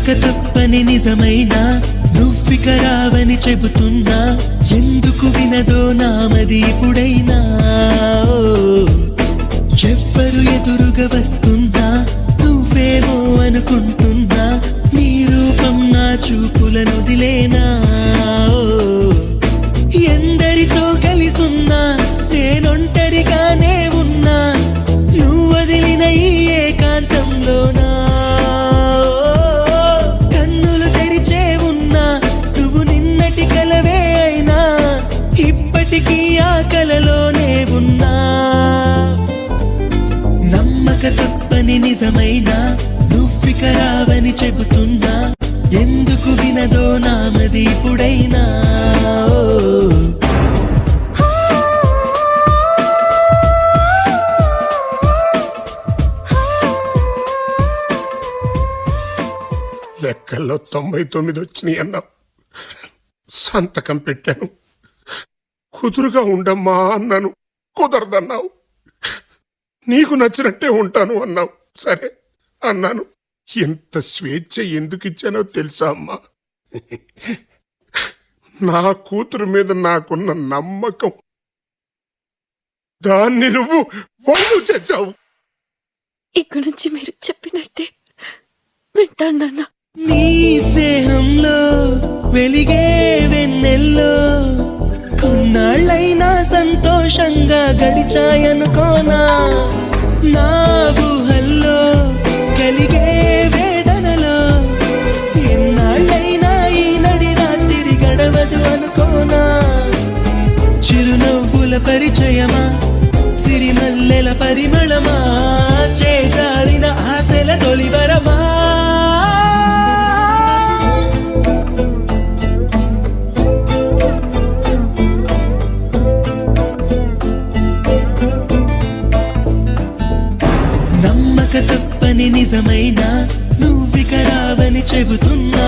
నమ్మక తప్పని నిజమైన నువ్విక రావని చెబుతున్నా ఎందుకు వినదో నామది ఇప్పుడైనా ఎవ్వరు ఎదురుగా వస్తున్నా నువ్వేమో అనుకుంటున్నా నీ రూపం నా చూపులను వదిలేనా ఎందరితో కలిసున్నా నేనొంటరిగానే ఉన్నా నువ్వు వదిలిన ఈ ఏకాంతంలోనా కన్నులు తెరిచే ఉన్నా నువ్వు నిన్నటి కలవే అయినా ఇప్పటికీ ఆ కలలోనే ఉన్నా నమ్మక తప్పని నిజమైన నువ్విక రావని చెబుతున్నా ఎందుకు వినదో నామది ఇప్పుడైనా లెక్కల్లో 99 వచ్చినాయి అన్నావు. సంతకం పెట్టాను. కుదురుగా ఉండమ్మా అన్నాను. కుదరదన్నావు. నీకు నచ్చినట్టే ఉంటాను అన్నావు. సరే అన్నాను. ఎంత స్వేచ్ఛ ఎందుకు ఇచ్చానో తెలుసా అమ్మా? నా కూతురు మీద నాకున్న నమ్మకం దాన్ని నువ్వు ఒళ్ళు చేశావు. ఇక్కడి నుంచి మీరు చెప్పినట్టే వింటాను నాన్న. నీ స్నేహంలో వెలిగే వెన్నెల్లో కొన్నాళ్ళైనా సంతోషంగా గడిచాయనుకోనా నా ఊహల్లో కలిగే వేదనలో ఎన్నాళ్ళైనా ఈ నడి రాత్రి గడవదు అనుకోనా చిరునవ్వుల పరిచయమా సిరిమల్లెల పరిమళమా చేజారిన ఆశల తొలివరమా నమ్మక తప్పని నిజమైన నువ్విక రావని చెబుతున్నా